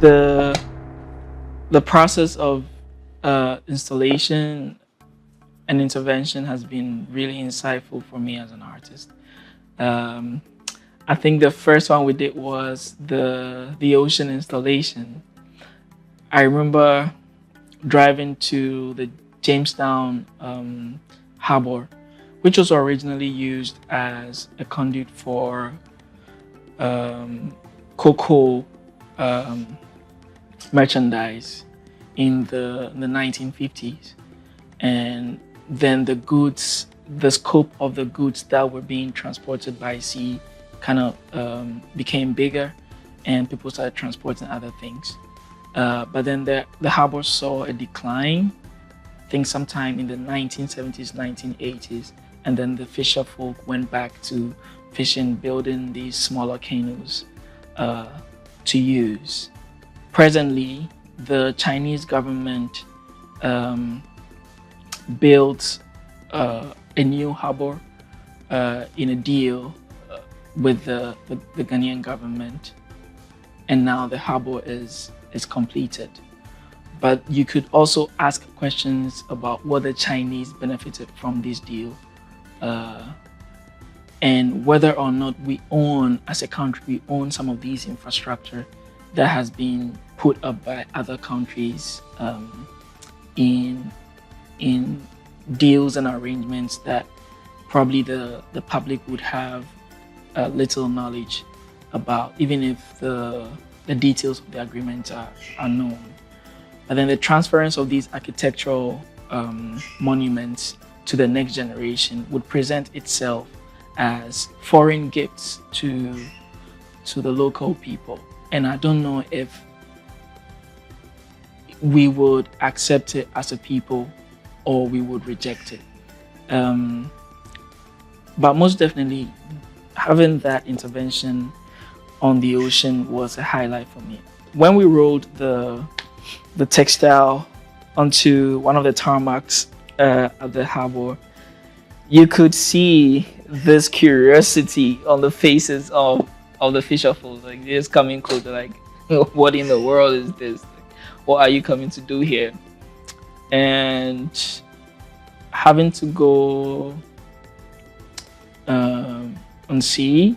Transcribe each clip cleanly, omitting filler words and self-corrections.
the the process of installation and intervention has been really insightful for me as an artist. Um, I think the first one we did was the ocean installation. I remember driving to the Jamestown harbor, which was originally used as a conduit for um, cocoa um, merchandise in the 1950s. And then the scope of the goods that were being transported by sea kind of became bigger, and people started transporting other things. But then the harbor saw a decline, I think sometime in the 1970s, 1980s, and then the fisher folk went back to fishing, building these smaller canoes uh, to use. Presently, the Chinese government um, built a new harbor in a deal with the Ghanaian government, and now the harbor is completed. But you could also ask questions about what the Chinese benefited from this deal, uh, and whether or not we own, as a country, we own some of these infrastructure that has been put up by other countries in in deals and arrangements that probably the public would have little knowledge about, even if the details of the agreement are known. But then the transference of these architectural monuments to the next generation would present itself as foreign gifts to the local people. And I don't know if we would accept it as a people or we would reject it. Um, but most definitely, having that intervention on the ocean was a highlight for me. When we rolled the textile onto one of the tarmacs at the harbor, you could see this curiosity on the faces of the fisher folk. Like, they're just coming closer, like, what in the world is this? Like, what are you coming to do here? And having to go on sea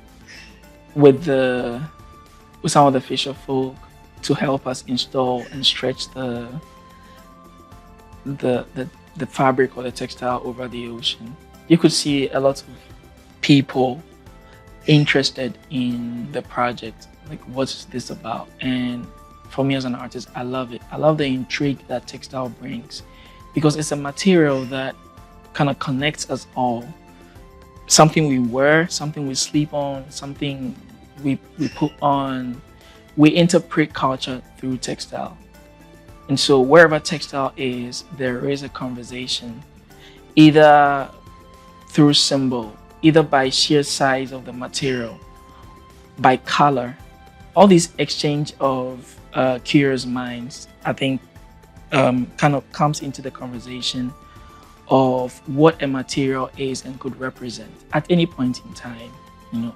with some of the fisher folk to help us install and stretch the the fabric or the textile over the ocean. You could see a lot of people interested in the project, like, what's this about? And for me as an artist, I love it. I love the intrigue that textile brings, because it's a material that kind of connects us all. Something we wear, something we sleep on, something we put on. We interpret culture through textile. And so wherever textile is, there is a conversation, either through symbol, either by sheer size of the material, by color. All these exchange of curious minds, I think, kind of comes into the conversation of what a material is and could represent at any point in time,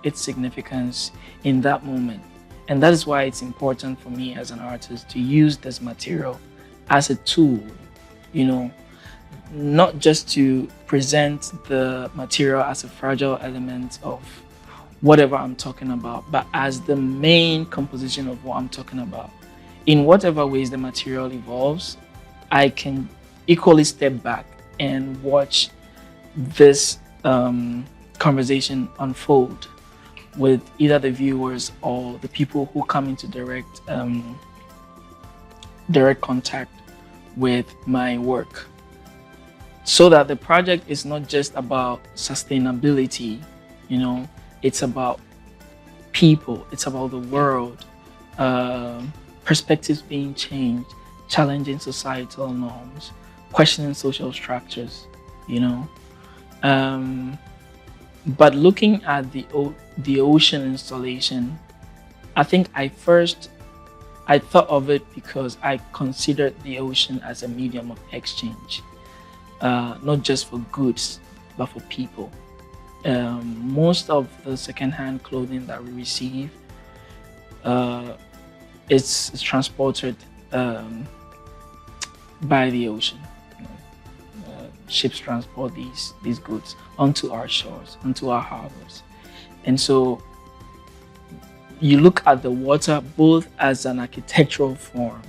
its significance in that moment. And that is why it's important for me as an artist to use this material as a tool, not just to present the material as a fragile element of whatever I'm talking about, but as the main composition of what I'm talking about. In whatever ways the material evolves, I can equally step back and watch this conversation unfold with either the viewers or the people who come into direct contact with my work, so that the project is not just about sustainability, it's about people, it's about the world, perspectives being changed, challenging societal norms, questioning social structures, But looking at the ocean installation, I think I thought of it because I considered the ocean as a medium of exchange, not just for goods, but for people. Most of the secondhand clothing that we receive it's transported by the ocean. You know, ships transport these goods onto our shores, onto our harbors, and so you look at the water both as an architectural form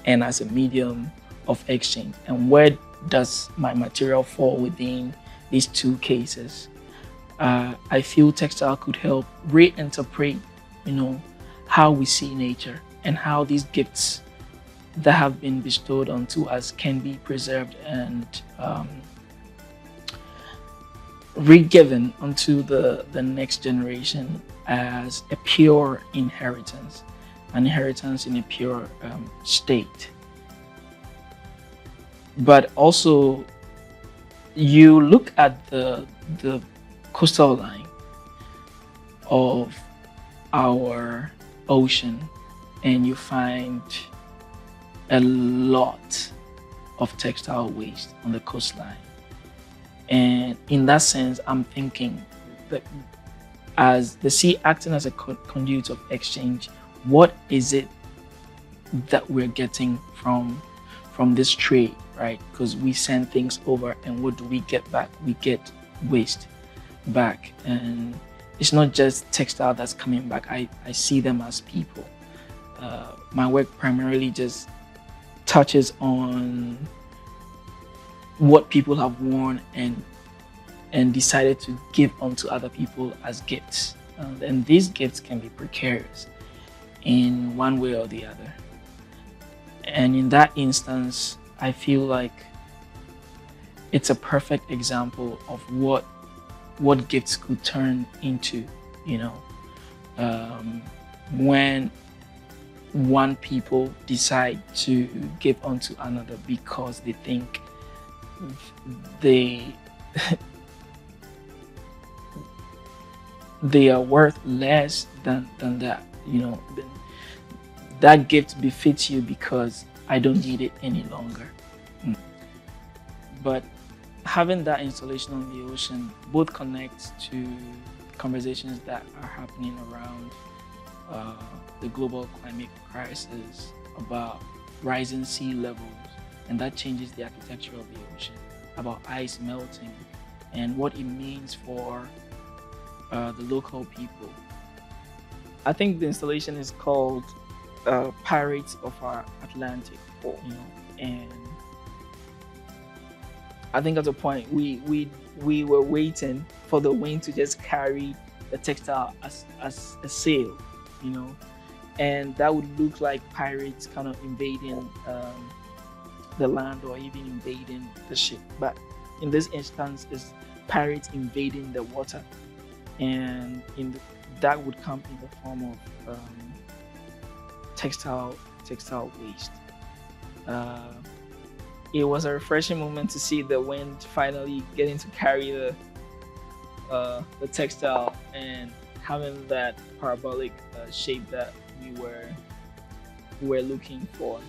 and as a medium of exchange. And where does my material fall within these two cases? I feel textile could help reinterpret, how we see nature and how these gifts that have been bestowed onto us can be preserved and re-given onto the next generation as a pure inheritance, an inheritance in a pure state. But also, you look at the coastal line of our ocean, and you find a lot of textile waste on the coastline. And in that sense, I'm thinking that as the sea acting as a conduit of exchange, what is it that we're getting from this trade, right? Because we send things over, and what do we get back? We get waste back. And it's not just textile that's coming back. I see them as people. My work primarily just touches on what people have worn and decided to give onto other people as gifts. And these gifts can be precarious in one way or the other. And in that instance, I feel like it's a perfect example of what gifts could turn into, when one people decide to give onto another because they think they they are worth less than that. That gift befits you because I don't need it any longer. But having that installation on the ocean both connects to conversations that are happening around the global climate crisis, about rising sea levels, and that changes the architecture of the ocean, about ice melting and what it means for the local people. I think the installation is called Pirates of Our Atlantic, and I think at a point we were waiting for the wind to just carry the textile as a sail, and that would look like pirates kind of invading the land or even invading the ship. But in this instance, it's pirates invading the water, and that would come in the form of textile waste. It was a refreshing moment to see the wind finally getting to carry the textile and having that parabolic shape that we were looking for.